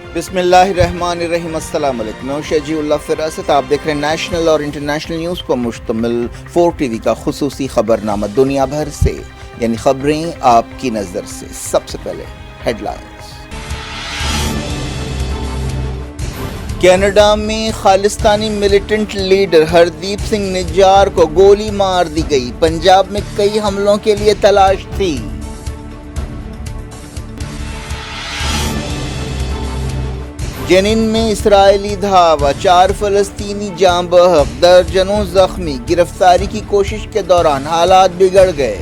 بسم اللہ الرحمن الرحیم۔ السلام علیکم، میں شجیع اللہ فراست۔ آپ دیکھ رہے ہیں نیشنل اور انٹرنیشنل نیوز پر مشتمل 4 ٹی وی کا خصوصی خبرنامہ دنیا بھر سے، یعنی خبریں آپ کی نظر سے۔ سب سے پہلے ہیڈ لائنز۔ کینیڈا میں خالستانی ملیٹنٹ لیڈر ہردیپ سنگھ نجار کو گولی مار دی گئی۔ پنجاب میں کئی حملوں کے لیے تلاش تھی۔ جنین میں اسرائیلی دھاوا، 4 فلسطینی جاں بحق، درجنوں زخمی۔ گرفتاری کی کوشش کے دوران حالات بگڑ گئے۔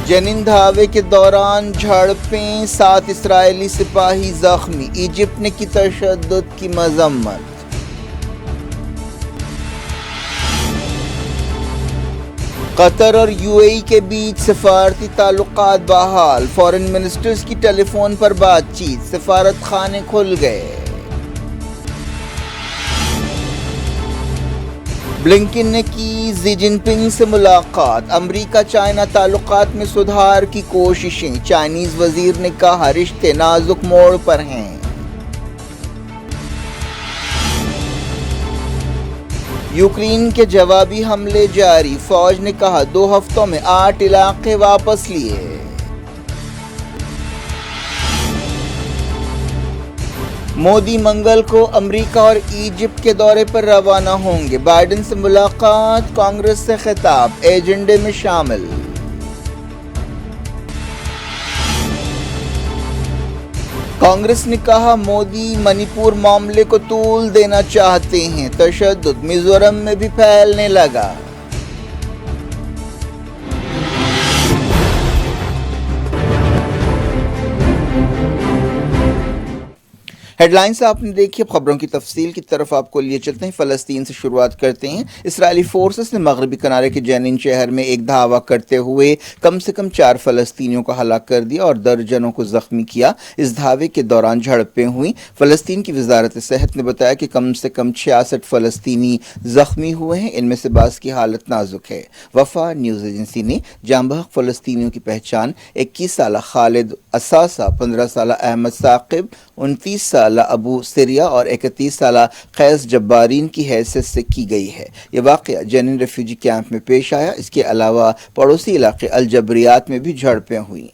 جنین دھاوے کے دوران جھڑپیں، 7 اسرائیلی سپاہی زخمی۔ ایجپٹ نے کی تشدد کی مذمت۔ قطر اور یو اے ای کے بیچ سفارتی تعلقات بحال۔ فارن منسٹرز کی ٹیلی فون پر بات چیت، سفارت خانے کھل گئے۔ بلنکن نے کی ژی جن پنگ سے ملاقات۔ امریکہ چائنا تعلقات میں سدھار کی کوششیں۔ چائنیز وزیر نے کہا رشتے نازک موڑ پر ہیں۔ یوکرین کے جوابی حملے جاری، فوج نے کہا 2 ہفتوں میں 8 علاقے واپس لیے۔ مودی منگل کو امریکہ اور ایجپٹ کے دورے پر روانہ ہوں گے۔ بائیڈن سے ملاقات، کانگریس سے خطاب ایجنڈے میں شامل۔ کانگریس نے کہا مودی منی پور معاملے کو طول دینا چاہتے ہیں۔ تشدد میزورم میں بھی پھیلنے لگا۔ ہیڈ لائنز آپ نے دیکھی، اب خبروں کی تفصیل کی طرف آپ کو لیے چلتے ہیں۔ فلسطین سے شروعات کرتے ہیں۔ اسرائیلی فورسز نے مغربی کنارے کے جنین شہر میں ایک دھاوا کرتے ہوئے کم سے کم 4 فلسطینیوں کو ہلاک کر دیا اور درجنوں کو زخمی کیا۔ اس دھاوے کے دوران جھڑپیں ہوئیں۔ فلسطین کی وزارت صحت نے بتایا کہ کم سے کم 66 فلسطینی زخمی ہوئے ہیں، ان میں سے بعض کی حالت نازک ہے۔ وفا نیوز ایجنسی نے جاں بحق فلسطینیوں کی پہچان 21 سالہ خالد اثاثہ، 15 سالہ احمد ثاقب، 29 سالہ ابو سریہ اور 31 سالہ قیس جبارین کی حیثیت سے کی گئی ہے۔ یہ واقعہ جنین ریفیوجی کیمپ میں پیش آیا۔ اس کے علاوہ پڑوسی علاقے الجبریات میں بھی جھڑپیں ہوئیں۔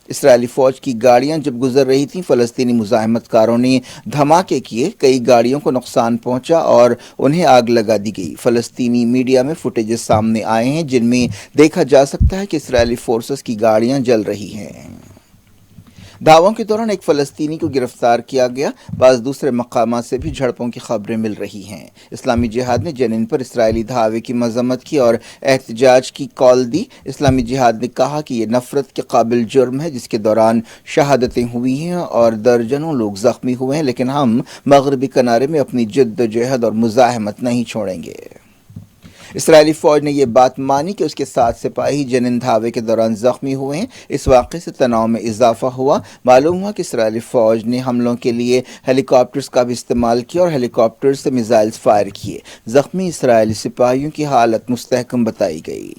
اسرائیلی فوج کی گاڑیاں جب گزر رہی تھیں، فلسطینی مزاحمت کاروں نے دھماکے کیے، کئی گاڑیوں کو نقصان پہنچا اور انہیں آگ لگا دی گئی۔ فلسطینی میڈیا میں فوٹیجز سامنے آئے ہیں جن میں دیکھا جا سکتا ہے کہ اسرائیلی فورسز کی گاڑیاں جل رہی ہیں۔ دھاووں کے دوران ایک فلسطینی کو گرفتار کیا گیا۔ بعض دوسرے مقامات سے بھی جھڑپوں کی خبریں مل رہی ہیں۔ اسلامی جہاد نے جنین پر اسرائیلی دھاوے کی مذمت کی اور احتجاج کی کال دی۔ اسلامی جہاد نے کہا کہ یہ نفرت کے قابل جرم ہے جس کے دوران شہادتیں ہوئی ہیں اور درجنوں لوگ زخمی ہوئے ہیں، لیکن ہم مغربی کنارے میں اپنی جد و جہد اور مزاحمت نہیں چھوڑیں گے۔ اسرائیلی فوج نے یہ بات مانی کہ اس کے 7 سپاہی جنین دھاوے کے دوران زخمی ہوئے ہیں۔ اس واقعے سے تناؤ میں اضافہ ہوا۔ معلوم ہوا کہ اسرائیلی فوج نے حملوں کے لیے ہیلی کاپٹرز کا بھی استعمال کیا اور ہیلی کاپٹرز سے میزائلز فائر کیے۔ زخمی اسرائیلی سپاہیوں کی حالت مستحکم بتائی گئی۔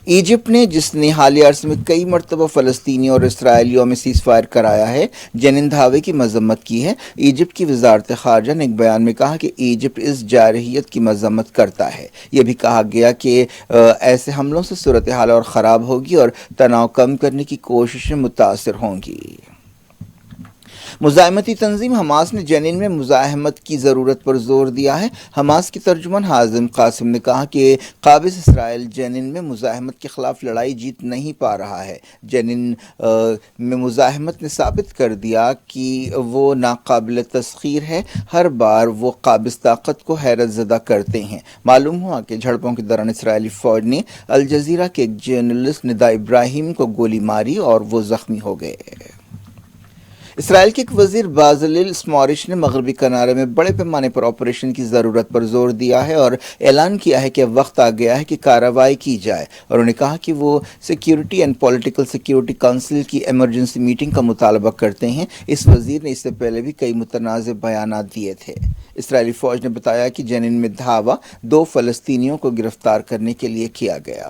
ایجپٹ نے، جس نے حالیہ عرصے میں کئی مرتبہ فلسطینیوں اور اسرائیلیوں میں سیز فائر کرایا ہے، جنین دھاوے کی مذمت کی ہے۔ ایجپٹ کی وزارت خارجہ نے ایک بیان میں کہا کہ ایجپٹ اس جارحیت کی مذمت کرتا ہے۔ یہ بھی کہا گیا کہ ایسے حملوں سے صورتحال اور خراب ہوگی اور تناؤ کم کرنے کی کوششیں متاثر ہوں گی۔ مزاحمتی تنظیم حماس نے جنین میں مزاحمت کی ضرورت پر زور دیا ہے۔ حماس کی ترجمان حازم قاسم نے کہا کہ قابض اسرائیل جنین میں مزاحمت کے خلاف لڑائی جیت نہیں پا رہا ہے۔ جنین میں مزاحمت نے ثابت کر دیا کہ وہ ناقابل تسخیر ہے۔ ہر بار وہ قابض طاقت کو حیرت زدہ کرتے ہیں۔ معلوم ہوا کہ جھڑپوں کے دوران اسرائیلی فوج نے الجزیرہ کے ایک جرنلسٹ ندا ابراہیم کو گولی ماری اور وہ زخمی ہو گئے۔ اسرائیل کے ایک وزیر بازلیل سموٹریچ نے مغربی کنارے میں بڑے پیمانے پر آپریشن کی ضرورت پر زور دیا ہے اور اعلان کیا ہے کہ اب وقت آ گیا ہے کہ کارروائی کی جائے، اور انہوں نے کہا کہ وہ security and political security council کی ایمرجنسی میٹنگ کا مطالبہ کرتے ہیں۔ اس وزیر نے اس سے پہلے بھی کئی متنازع بیانات دیے تھے۔ اسرائیلی فوج نے بتایا کہ جنین میں دھاوا 2 فلسطینیوں کو گرفتار کرنے کے لیے کیا گیا۔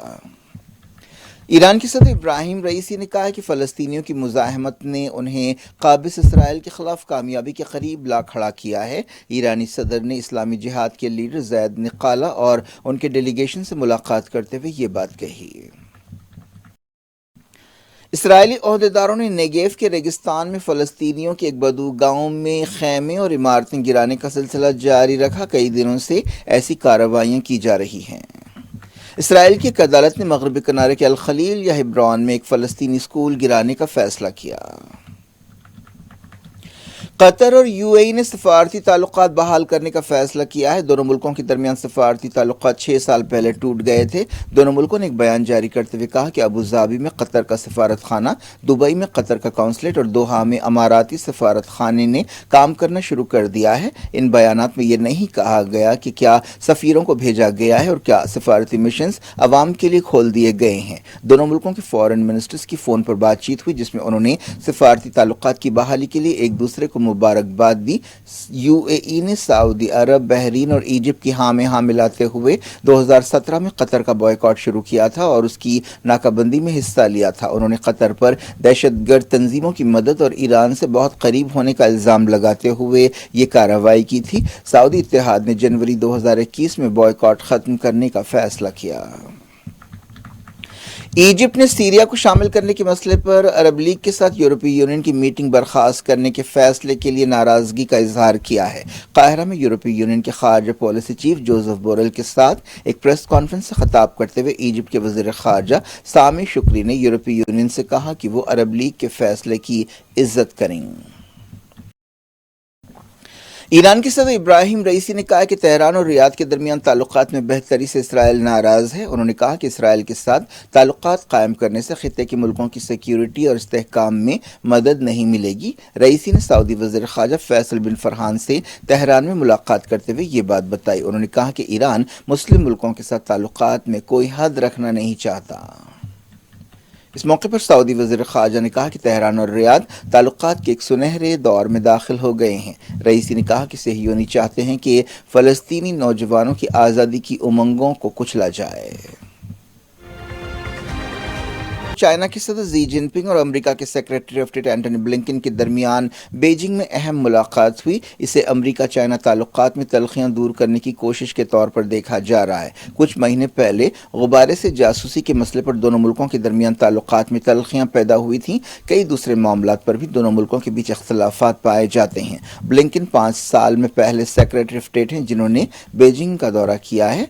ایران کے صدر ابراہیم رئیسی نے کہا ہے کہ فلسطینیوں کی مزاحمت نے انہیں قابض اسرائیل کے خلاف کامیابی کے قریب لا کھڑا کیا ہے۔ ایرانی صدر نے اسلامی جہاد کے لیڈر زید نقالہ اور ان کے ڈیلیگیشن سے ملاقات کرتے ہوئے یہ بات کہی۔ اسرائیلی عہدیداروں نے نیگیو کے ریگستان میں فلسطینیوں کے ایک بدو گاؤں میں خیمے اور عمارتیں گرانے کا سلسلہ جاری رکھا۔ کئی دنوں سے ایسی کارروائیاں کی جا رہی ہیں۔ اسرائیل کی ایک عدالت نے مغربی کنارے کے الخلیل یا ہبرون میں ایک فلسطینی اسکول گرانے کا فیصلہ کیا۔ قطر اور یو اے ای نے سفارتی تعلقات بحال کرنے کا فیصلہ کیا ہے۔ دونوں ملکوں کے درمیان سفارتی تعلقات 6 سال پہلے ٹوٹ گئے تھے۔ دونوں ملکوں نے ایک بیان جاری کرتے ہوئے کہا کہ ابوظہبی میں قطر کا سفارت خانہ، دبئی میں قطر کا قونصلیٹ اور دوحہ میں اماراتی سفارت خانے نے کام کرنا شروع کر دیا ہے۔ ان بیانات میں یہ نہیں کہا گیا کہ کیا سفیروں کو بھیجا گیا ہے اور کیا سفارتی مشنز عوام کے لیے کھول دیے گئے ہیں۔ دونوں ملکوں کے فارن منسٹرز کی فون پر بات چیت ہوئی جس میں انہوں نے سفارتی تعلقات کی بحالی کے لیے ایک دوسرے کو مبارکباد دی۔ یو اے ای نے سعودی عرب، بحرین اور ایجپٹ کی ہاں میں ہاں ملاتے ہوئے 2017 میں قطر کا بائیکاٹ شروع کیا تھا اور اس کی ناکہ بندی میں حصہ لیا تھا۔ انہوں نے قطر پر دہشت گرد تنظیموں کی مدد اور ایران سے بہت قریب ہونے کا الزام لگاتے ہوئے یہ کارروائی کی تھی۔ سعودی اتحاد نے جنوری 2021 میں بائیکاٹ ختم کرنے کا فیصلہ کیا۔ ایجپٹ نے سیریا کو شامل کرنے کے مسئلے پر عرب لیگ کے ساتھ یورپی یونین کی میٹنگ برخاست کرنے کے فیصلے کے لیے ناراضگی کا اظہار کیا ہے۔ قاہرہ میں یورپی یونین کے خارجہ پالیسی چیف جوزف بورل کے ساتھ ایک پریس کانفرنس سے خطاب کرتے ہوئے ایجپٹ کے وزیر خارجہ سامی شکری نے یورپی یونین سے کہا کہ وہ عرب لیگ کے فیصلے کی عزت کریں۔ ایران کے صدر ابراہیم رئیسی نے کہا کہ تہران اور ریاض کے درمیان تعلقات میں بہتری سے اسرائیل ناراض ہے۔ انہوں نے کہا کہ اسرائیل کے ساتھ تعلقات قائم کرنے سے خطے کے ملکوں کی سیکیورٹی اور استحکام میں مدد نہیں ملے گی۔ رئیسی نے سعودی وزیر خارجہ فیصل بن فرحان سے تہران میں ملاقات کرتے ہوئے یہ بات بتائی۔ انہوں نے کہا کہ ایران مسلم ملکوں کے ساتھ تعلقات میں کوئی حد رکھنا نہیں چاہتا۔ اس موقع پر سعودی وزیر خارجہ نے کہا کہ تہران اور ریاض تعلقات کے ایک سنہرے دور میں داخل ہو گئے ہیں۔ رئیسی نے کہا کہ صہیونی چاہتے ہیں کہ فلسطینی نوجوانوں کی آزادی کی امنگوں کو کچلا جائے۔ چائنا کے صدر زی جن پنگ اور امریکہ کے secretary of state Antony Blinken کے درمیان بیجنگ میں اہم ملاقات ہوئی۔ اسے امریکہ چائنا تعلقات میں تلخیاں دور کرنے کی کوشش کے طور پر دیکھا جا رہا ہے۔ کچھ مہینے پہلے غبارے سے جاسوسی کے مسئلے پر دونوں ملکوں کے درمیان تعلقات میں تلخیاں پیدا ہوئی تھیں۔ کئی دوسرے معاملات پر بھی دونوں ملکوں کے بیچ اختلافات پائے جاتے ہیں۔ بلنکن 5 سال میں پہلے سیکریٹری آف اسٹیٹ ہیں جنہوں نے بیجنگ کا دورہ کیا ہے۔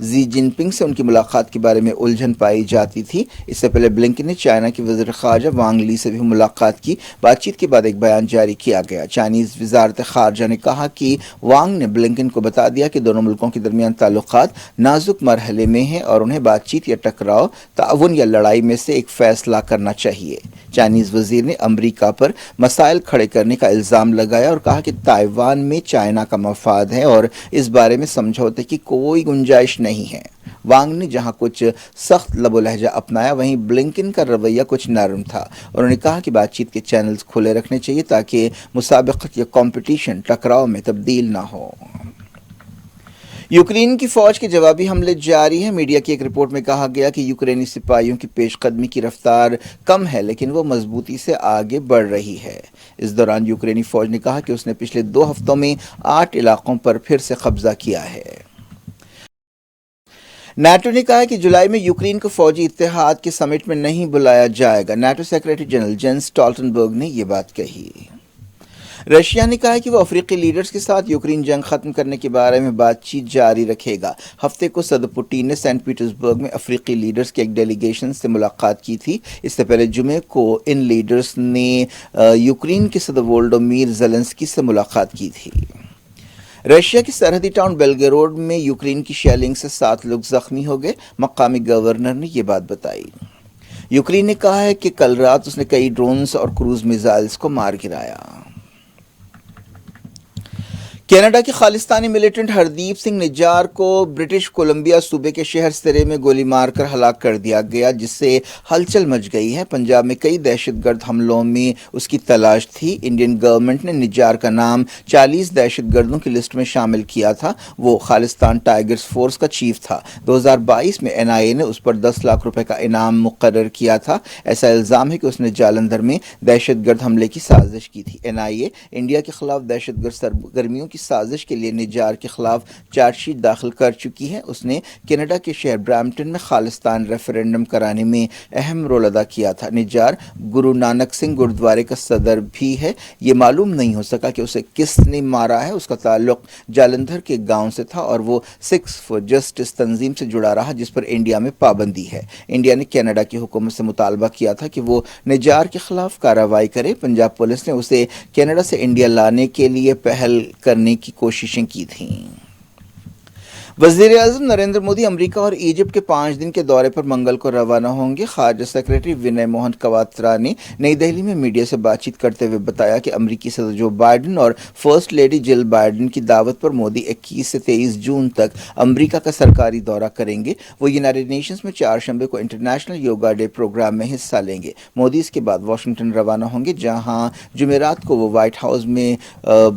زی جن پنگ سے ان کی ملاقات کے بارے میں الجھن پائی جاتی تھی۔ اس سے پہلے بلنکن نے چائنا کی وزیر خارجہ وانگ لی سے بھی ملاقات کی۔ بات چیت کے بعد ایک بیان جاری کیا گیا۔ چائنیز وزارت خارجہ نے کہا کہ وانگ نے بلنکن کو بتا دیا کہ دونوں ملکوں کے درمیان تعلقات نازک مرحلے میں ہیں اور انہیں بات چیت یا ٹکراؤ، تعاون یا لڑائی میں سے ایک فیصلہ کرنا چاہیے۔ چائنیز وزیر نے امریکہ پر مسائل کھڑے کرنے کا الزام لگایا اور کہا کہ تائیوان میں چائنا کا مفاد ہے اور اس بارے میں سمجھوتے کی کوئی گنجائش نہیں ہے۔ وانگ نے جہاں کچھ سخت لب و لہجہ اپنایا وہیں بلنکن کا رویہ کچھ نرم تھا۔ انہوں نے کہا کہ بات چیت کے چینلز کھلے رکھنے چاہیے تاکہ مسابقت یا کمپٹیشن ٹکراؤ میں تبدیل نہ ہو۔ یوکرین کی فوج کے جوابی حملے جاری ہیں۔ میڈیا کی ایک رپورٹ میں کہا گیا کہ یوکرینی سپاہیوں کی پیش قدمی کی رفتار کم ہے لیکن وہ مضبوطی سے آگے بڑھ رہی ہے۔ اس دوران یوکرینی فوج نے کہا کہ اس نے پچھلے 2 ہفتوں میں 8 علاقوں پر پھر سے قبضہ کیا ہے۔ نیٹو نے کہا کہ جولائی میں یوکرین کو فوجی اتحاد کے سمٹ میں نہیں بلایا جائے گا۔ نیٹو سیکریٹری جنرل جینس اسٹالٹنبرگ نے یہ بات کہی۔ رشیا نے کہا کہ وہ افریقی لیڈرز کے ساتھ یوکرین جنگ ختم کرنے کے بارے میں بات چیت جاری رکھے گا۔ ہفتے کو صدر پوٹین نے سینٹ پیٹرزبرگ میں افریقی لیڈرز کے ایک ڈیلیگیشن سے ملاقات کی تھی۔ اس سے پہلے جمعے کو ان لیڈرز نے یوکرین کے صدر وولڈومیر زیلنسکی سے ملاقات کی تھی۔ رشیا کی سرحدی ٹاؤن بیلگروڈ میں یوکرین کی شیلنگ سے 7 لوگ زخمی ہو گئے۔ مقامی گورنر نے یہ بات بتائی۔ یوکرین نے کہا ہے کہ کل رات اس نے کئی ڈرونز اور کروز میزائلز کو مار گرایا۔ کینیڈا کے خالستانی ملیٹنٹ ہردیپ سنگھ نجار کو برٹش کولمبیا صوبے کے شہر سرے میں گولی مار کر ہلاک کر دیا گیا، جس سے ہلچل مچ گئی ہے۔ پنجاب میں کئی دہشت گرد حملوں میں اس کی تلاش تھی۔ انڈین گورنمنٹ نے نجار کا نام 40 دہشت گردوں کی لسٹ میں شامل کیا تھا۔ وہ خالستان ٹائگرز فورس کا چیف تھا۔ 2022 میں NIA نے اس پر 10 لاکھ روپے کا انعام مقرر کیا تھا۔ ایسا الزام ہے کہ اس نے جالندھر میں دہشت گرد حملے کی سازش کی تھی۔ NIA انڈیا کے خلاف دہشت گرد سرگرمیوں کی سازش کے لیے نجار کے خلاف چارج شیٹ داخل کر چکی ہے۔ اس نے کینیڈا کے شہر برامپٹن میں خالستان ریفرنڈم کرانے میں اہم رول ادا کیا تھا۔ نجار گرو نانک سنگھ گرودوارے کا صدر بھی ہے۔ یہ معلوم نہیں ہو سکا کہ اسے کس نے مارا ہے۔ اس کا تعلق جالندھر کے گاؤں سے تھا اور وہ سکس فار جسٹس تنظیم سے جڑا رہا، جس پر انڈیا میں پابندی ہے۔ انڈیا نے کینیڈا کی حکومت سے مطالبہ کیا تھا کہ وہ نجار کے خلاف کارروائی کرے۔ پنجاب پولیس نے اسے کینیڈا سے انڈیا لانے کے لیے پہل کرنے کی کوششیں کی تھیں۔ وزیر اعظم نریندر مودی امریکہ اور ایجپٹ کے 5 دن کے دورے پر منگل کو روانہ ہوں گے۔ خارجہ سیکرٹری ونے موہن کواترا نے نئی دہلی میں میڈیا سے بات چیت کرتے ہوئے بتایا کہ امریکی صدر جو بائیڈن اور فرسٹ لیڈی جل بائیڈن کی دعوت پر مودی 21 سے 23 جون تک امریکہ کا سرکاری دورہ کریں گے۔ وہ یونائیٹڈ نیشنز میں 4 شنبے کو انٹرنیشنل یوگا ڈے پروگرام میں حصہ لیں گے۔ مودی اس کے بعد واشنگٹن روانہ ہوں گے، جہاں جمعرات کو وہ وائٹ ہاؤس میں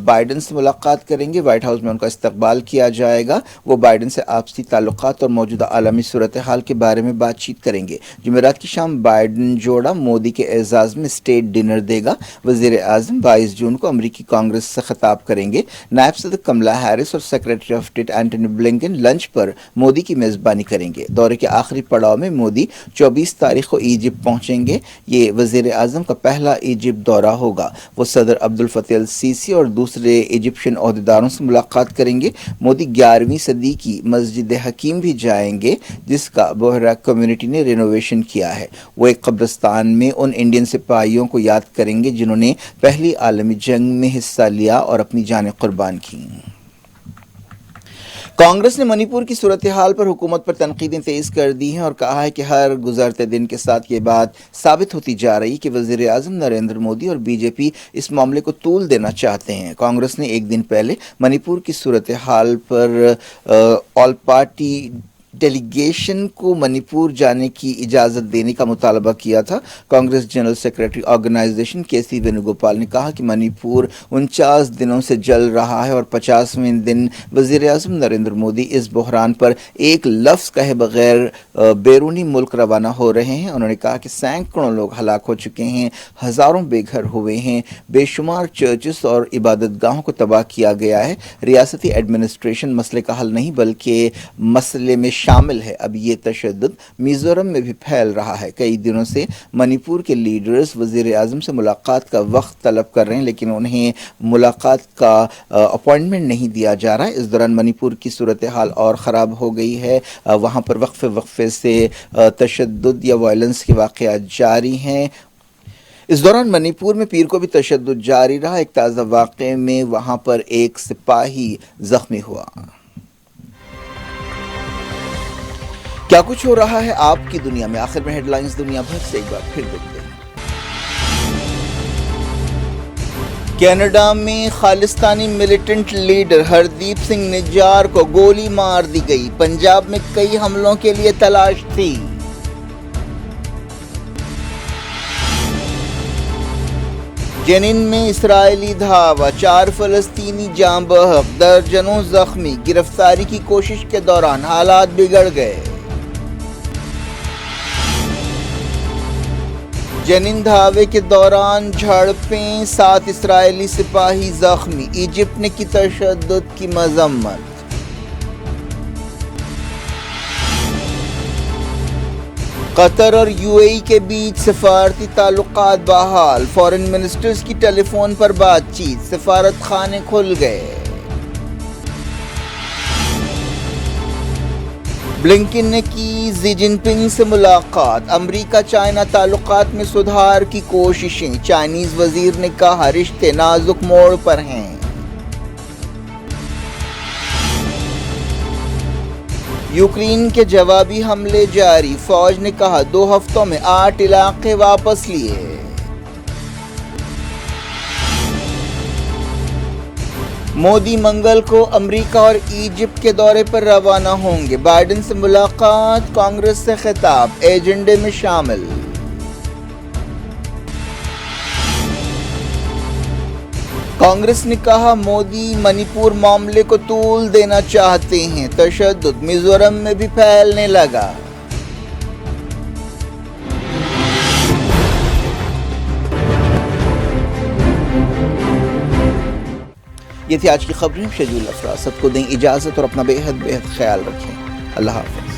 بائیڈن سے ملاقات کریں گے۔ وائٹ ہاؤس میں ان کا استقبال کیا جائے گا۔ وہ بائیڈن سے آپسی تعلقات اور موجودہ عالمی صورتحال کے بارے میں بات چیت کریں گے۔ جمعرات کی شام بائیڈن جوڑا مودی کے اعزاز میں اسٹیٹ ڈنر دے گا۔ وزیر اعظم 22 جون کو امریکی کانگریس سے خطاب کریں گے۔ نائب صدر کملا ہیرس اور secretary of state Antony Blinken lunch پر مودی کی میزبانی کریں گے۔ دورے کے آخری پڑاؤ میں مودی 24 تاریخ کو ایجپٹ پہنچیں گے۔ یہ وزیر اعظم کا پہلا ایجپٹ دورہ ہوگا۔ وہ صدر عبدالفتاح السیسی اور دوسرے ایجپشین عہدیداروں سے ملاقات کریں گے۔ مودی 11ویں صدی کی مسجد حکیم بھی جائیں گے، جس کا بحیرہ کمیونٹی نے رینوویشن کیا ہے۔ وہ ایک قبرستان میں ان انڈین سپاہیوں کو یاد کریں گے جنہوں نے پہلی عالمی جنگ میں حصہ لیا اور اپنی جانیں قربان کیں۔ کانگریس نے منی پور کی صورتحال پر حکومت پر تنقیدیں تیز کر دی ہیں اور کہا ہے کہ ہر گزرتے دن کے ساتھ یہ بات ثابت ہوتی جا رہی کہ وزیر اعظم نریندر مودی اور BJP اس معاملے کو طول دینا چاہتے ہیں۔ کانگریس نے ایک دن پہلے منی پور کی صورتحال پر آل پارٹی ڈیلیگیشن کو منی پور جانے کی اجازت دینے کا مطالبہ کیا تھا۔ Congress general secretary organisation KC Venugopal نے کہا کہ منی پور 49 دنوں سے جل رہا ہے اور 50ویں دن وزیر اعظم نریندر مودی اس بحران پر ایک لفظ کہے بغیر بیرونی ملک روانہ ہو رہے ہیں۔ انہوں نے کہا کہ سینکڑوں لوگ ہلاک ہو چکے ہیں، ہزاروں بے گھر ہوئے ہیں، بے شمار چرچز اور عبادت گاہوں کو تباہ کیا گیا ہے۔ ریاستی ایڈمنسٹریشن مسئلے کا حل نہیں بلکہ مسئلے میں شامل ہے۔ اب یہ تشدد میزورم میں بھی پھیل رہا ہے۔ کئی دنوں سے منی پور کے لیڈرز وزیر اعظم سے ملاقات کا وقت طلب کر رہے ہیں، لیکن انہیں ملاقات کا اپوائنٹمنٹ نہیں دیا جا رہا ہے۔ اس دوران منی پور کی صورتحال اور خراب ہو گئی ہے۔ وہاں پر وقفے سے تشدد یا وائلنس کے واقعات جاری ہیں۔ اس دوران منی پور میں پیر کو بھی تشدد جاری رہا۔ ایک تازہ واقعے میں وہاں پر ایک سپاہی زخمی ہوا۔ کیا کچھ ہو رہا ہے آپ کی دنیا میں؟ آخر میں ہیڈ لائنز دنیا بھر سے ایک بار پھر دیکھتے ہیں۔ کینیڈا میں خالستانی ملیٹنٹ لیڈر ہردیپ سنگھ نجار کو گولی مار دی گئی۔ پنجاب میں کئی حملوں کے لیے تلاش تھی۔ جنین میں اسرائیلی دھاوا، 4 فلسطینی جاں بحق، درجنوں زخمی۔ گرفتاری کی کوشش کے دوران حالات بگڑ گئے۔ جنین دھاوے کے دوران جھڑپیں، 7 اسرائیلی سپاہی زخمی۔ ایجپٹ نے کی تشدد کی مذمت۔ قطر اور UAE کے بیچ سفارتی تعلقات بحال۔ فارن منسٹرز کی ٹیلی فون پر بات چیت، سفارت خانے کھل گئے۔ بلنکن نے کی ژی جن پنگ سے ملاقات۔ امریکہ چائنا تعلقات میں سدھار کی کوششیں۔ چائنیز وزیر نے کہا رشتے نازک موڑ پر ہیں۔ یوکرین کے جوابی حملے جاری۔ فوج نے کہا 2 ہفتوں میں 8 علاقے واپس لیے۔ مودی منگل کو امریکہ اور ایجپٹ کے دورے پر روانہ ہوں گے، بائیڈن سے ملاقات، کانگریس سے خطاب ایجنڈے میں شامل۔ کانگریس نے کہا مودی منی پور معاملے کو طول دینا چاہتے ہیں، تشدد میزورم میں بھی پھیلنے لگا۔ یہ تھی آج کی خبریں۔ شیڈول افراد سب کو دیں اجازت اور اپنا بے حد خیال رکھیں۔ اللہ حافظ۔